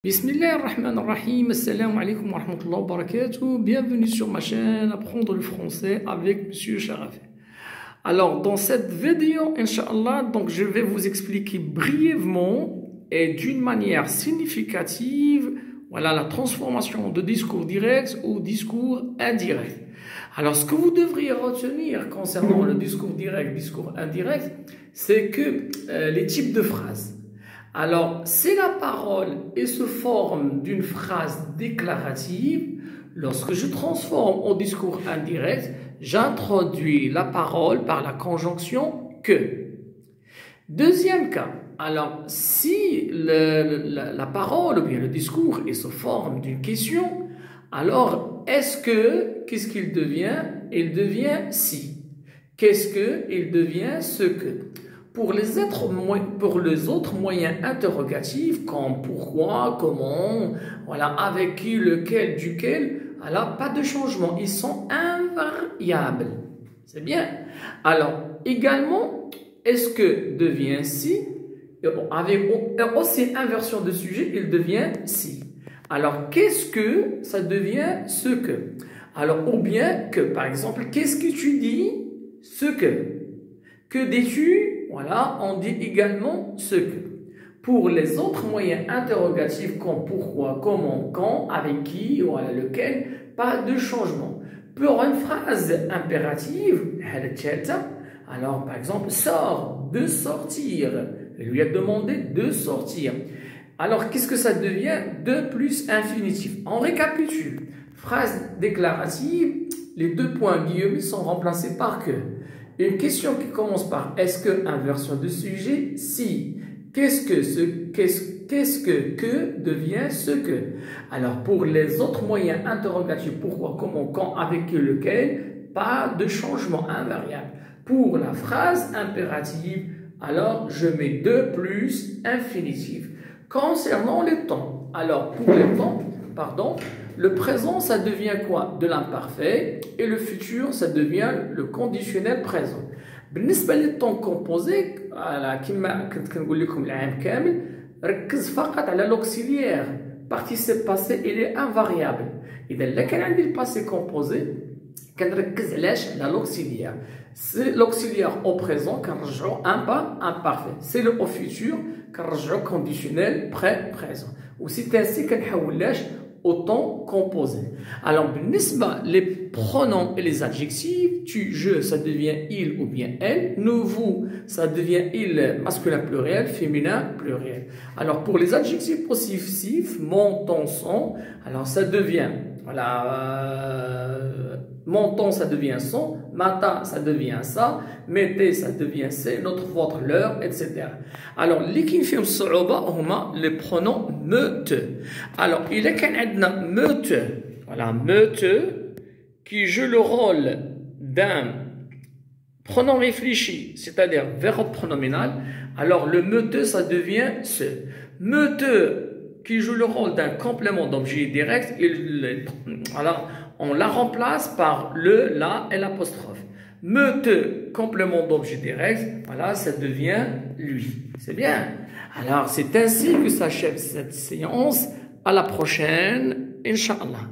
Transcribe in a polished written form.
Bismillahirrahmanirrahim, assalamu alaikum wa rahmatullahi wa barakatuh. Bienvenue sur ma chaîne Apprendre le français avec Monsieur Sharafé. Alors, dans cette vidéo, Inch'Allah, donc je vais vous expliquer brièvement et d'une manière significative, voilà, la transformation de discours direct au discours indirect. Alors, ce que vous devriez retenir concernant le discours direct, discours indirect, c'est que les types de phrases. Alors, si la parole est sous forme d'une phrase déclarative, lorsque je transforme en discours indirect, j'introduis la parole par la conjonction que. Deuxième cas, alors si la parole ou bien le discours est sous forme d'une question, alors qu'est-ce qu'il devient? Il devient si. Qu'est-ce que? Il devient ce que. Pour les autres moyens interrogatifs, comme pourquoi, comment, voilà, avec qui, lequel, duquel, alors pas de changement, ils sont invariables. C'est bien. Alors, également, est-ce que devient si, avec aussi inversion de sujet, il devient si. Alors, qu'est-ce que ça devient ce que? Alors, ou bien que, par exemple, qu'est-ce que tu dis? Ce que. Que dis-tu? Voilà, on dit également ce que. Pour les autres moyens interrogatifs comme pourquoi, comment, quand, avec qui, voilà, lequel, pas de changement. Pour une phrase impérative, alors par exemple, sors, de sortir. Il lui a demandé de sortir. Alors, qu'est-ce que ça devient? De plus infinitif. On récapitule. Phrase déclarative, les deux points guillemets sont remplacés par que. Une question qui commence par est-ce que, inversion de sujet, si. Qu'est-ce que devient ce que. Alors, pour les autres moyens interrogatifs, pourquoi, comment, quand, avec qui, lequel, pas de changement invariable. Pour la phrase impérative, alors je mets de plus infinitif. Concernant les temps, alors pour les temps, pardon, le présent, ça devient quoi? De l'imparfait. Et le futur, ça devient le conditionnel présent. بالنسبة للطون كومبوزي كما كنت كنقول لكم العام كامل ركز فقط على لوكسيليير بارتيسيب باسي إلي انفاريابل. إذا لا كان عندي الباسي كومبوزي كنركز علاش على لوكسيليير. سي لوكسيليير او بريزون كنرجعو ان با امبارفي. سي لو او فيتور كنرجعو كونديسيونيل بريزون. وسي تانسي كنحولاش au temps composé. Alors, les pronoms et les adjectifs, tu, je, ça devient il ou bien elle. Nous, vous, ça devient il masculin pluriel, féminin pluriel. Alors, pour les adjectifs possessifs, mon, ton, son, alors ça devient, voilà, mon temps, ça devient son, matin, ça devient ça, mettez, ça devient c'est, notre, votre, leur, etc. Alors, les qui font les pronoms me, te. Alors, il est qu'un me, te. Voilà, me, te, qui joue le rôle d'un pronom réfléchi, c'est-à-dire verbe pronominal. Alors, le me, te, ça devient ce. Me, te, qui joue le rôle d'un complément d'objet direct, alors, on la remplace par le, la et l'apostrophe. Me, te, complément d'objet direct, voilà, ça devient lui. C'est bien. Alors, c'est ainsi que s'achève cette séance. À la prochaine, Inch'Allah.